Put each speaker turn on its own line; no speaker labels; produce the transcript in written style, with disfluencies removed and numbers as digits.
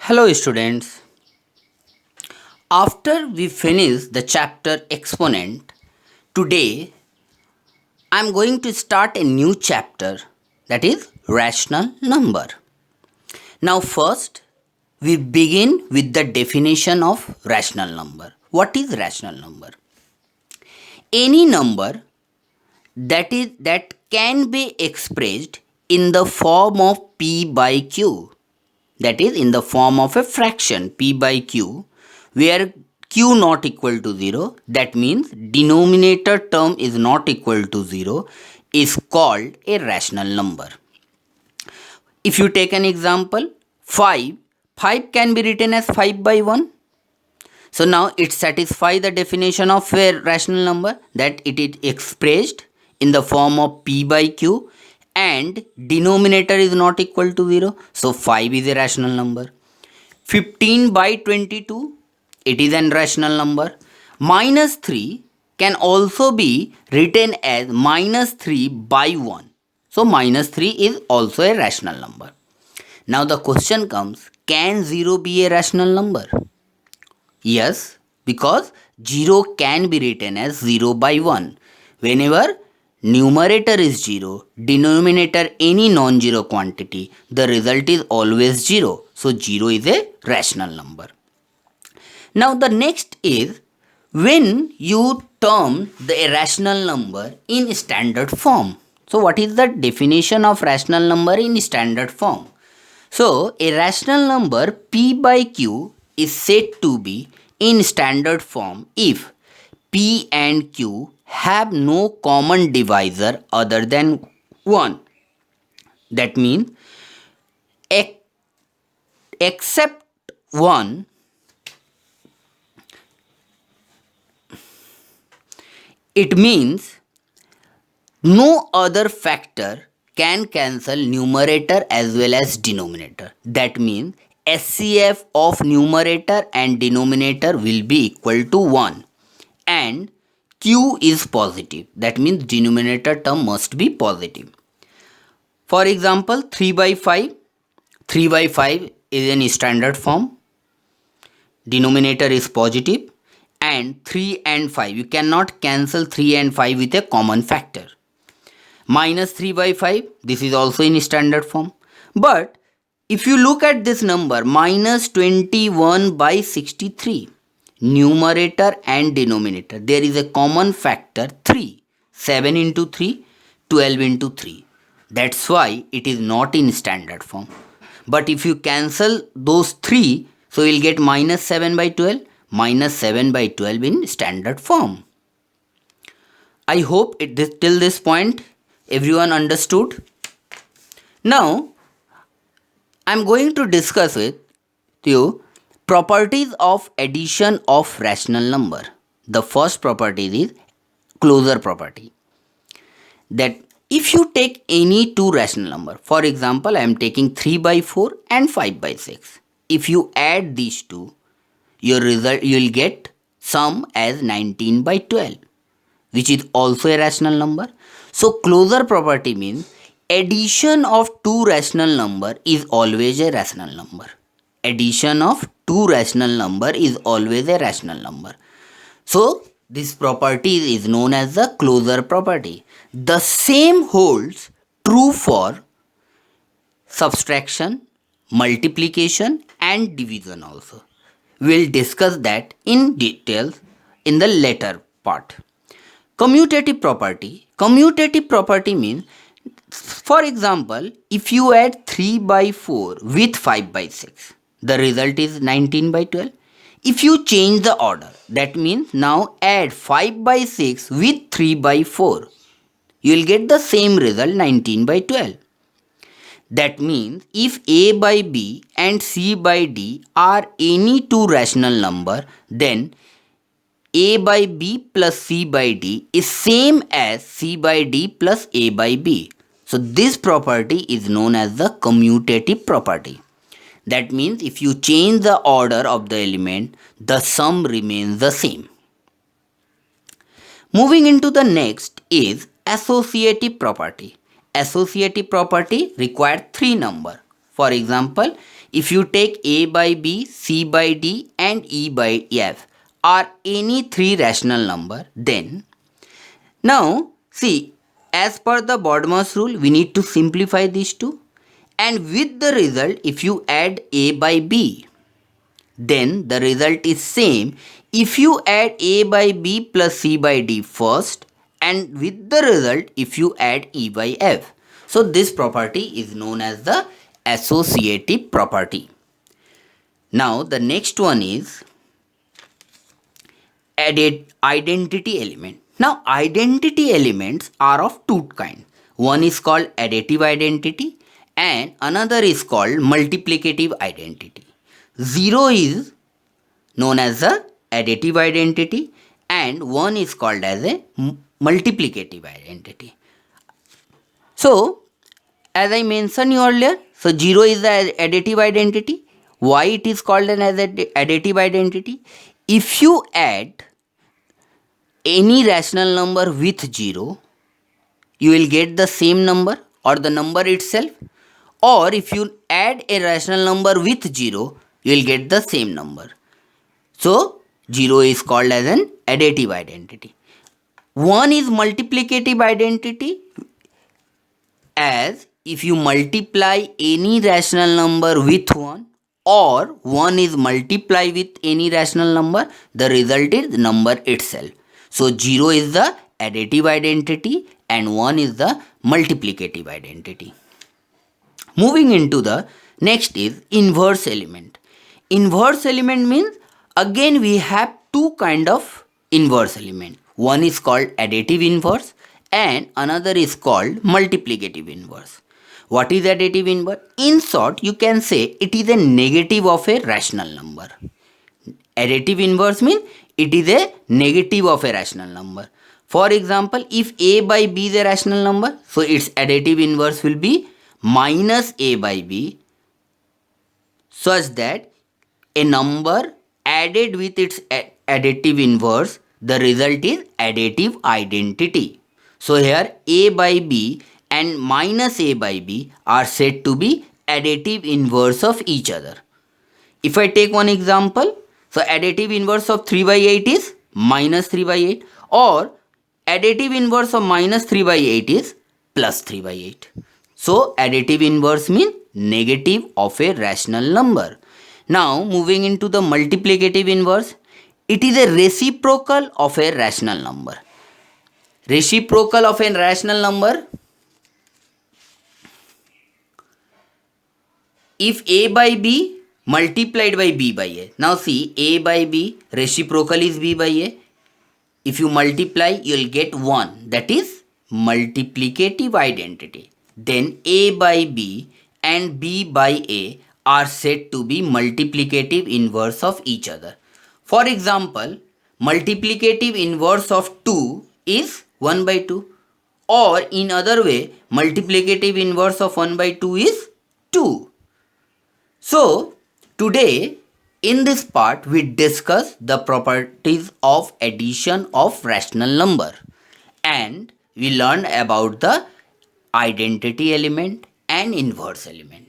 Hello students. After we finish the chapter exponent, today I am going to start a new chapter, that is rational number. Now first we begin with the definition of rational number. What is rational number? Any number that can be expressed in the form of p by q, that is in the form of a fraction p by q, where q not equal to 0, that means denominator term is not equal to 0, is called a rational number. If you take an example, 5 can be written as 5 by 1. So now it satisfies the definition of a rational number, that it is expressed in the form of p by q and denominator is not equal to 0. So 5 is a rational number. 15 by 22, it is an rational number. Minus 3 can also be written as minus 3 by 1. So minus 3 is also a rational number. Now the question comes, can 0 be a rational number? Yes, because 0 can be written as 0 by 1. Whenever numerator is 0, denominator any non-zero quantity, the result is always 0. So 0 is a rational number. Now the next is, when you term the irrational number in standard form. So what is the definition of rational number in standard form? So a rational number p by q is said to be in standard form if p and q have no common divisor other than 1. That means except 1, it means no other factor can cancel numerator as well as denominator. That means SCF of numerator and denominator will be equal to 1 and q is positive. That means denominator term must be positive. For example, 3 by 5. 3 by 5 is in standard form. Denominator is positive and 3 and 5. You cannot cancel 3 and 5 with a common factor. Minus 3 by 5, this is also in standard form. But if you look at this number, minus 21 by 63, numerator and denominator, there is a common factor 3. 7 into 3, 12 into 3. That's why it is not in standard form. But if you cancel those 3, so you will get minus 7 by 12, minus 7 by 12 in standard form. I hope till this point everyone understood. Now I am going to discuss with you properties of addition of rational number. The first property is closure property. That if you take any two rational number, for example I am taking 3 by 4 and 5 by 6. If you add these two, your result you will get sum as 19 by 12, which is also a rational number. So closure property means addition of two rational number is always a rational number. Addition of two rational number is always a rational number. So this property is known as the closure property. The same holds true for subtraction, multiplication and division also. We'll discuss that in detail in the later part. Commutative property. Commutative property means, for example, if you add 3 by 4 with 5 by 6, the result is 19 by 12. If you change the order, that means now add 5 by 6 with 3 by 4, you will get the same result, 19 by 12. That means if a by b and c by d are any two rational number, then a by b plus c by d is same as c by d plus a by b. So this property is known as the commutative property. That means if you change the order of the element, the sum remains the same. Moving into the next is associative property. Associative property requires three number. For example, if you take A by B, C by D and E by F are any three rational number, then now see, as per the BODMAS rule, we need to simplify these two, and with the result, if you add A by B, then the result is same if you add A by B plus C by D first, and with the result if you add E by F. So this property is known as the associative property. Now the next one is added identity element. Now identity elements are of two kinds. One is called additive identity and another is called multiplicative identity. 0 is known as the additive identity and 1 is called as a multiplicative identity. So as I mentioned earlier, so 0 is the additive identity. Why it is called an additive identity? If you add any rational number with 0, you will get the same number or the number itself, or if you add a rational number with 0, you will get the same number. So 0 is called as an additive identity. 1 is multiplicative identity, as if you multiply any rational number with 1 or 1 is multiplied with any rational number, the result is the number itself. So 0 is the additive identity and 1 is the multiplicative identity. Moving into the next is inverse element. Inverse element means again we have two kind of inverse element. One is called additive inverse and another is called multiplicative inverse. What is additive inverse? In short, you can say it is a negative of a rational number. Additive inverse means it is a negative of a rational number. For example, if A by B is a rational number, so its additive inverse will be minus A by B, such that a number added with its additive inverse, the result is additive identity. So here A by B and minus A by B are said to be additive inverse of each other. If I take one example, so additive inverse of 3 by 8 is minus 3 by 8, or additive inverse of minus 3 by 8 is plus 3 by 8. So additive inverse means negative of a rational number. Now moving into the multiplicative inverse, it is a reciprocal of a rational number. Reciprocal of a rational number, if A by B multiplied by B by A. Now see, A by B reciprocal is B by A. If you multiply, you will get 1. That is multiplicative identity. Then A by B and B by A are said to be multiplicative inverse of each other. For example, multiplicative inverse of 2 is 1 by 2. Or in other way, multiplicative inverse of 1 by 2 is 2. So, today in this part we discuss the properties of addition of rational number and we learned about the identity element and inverse element.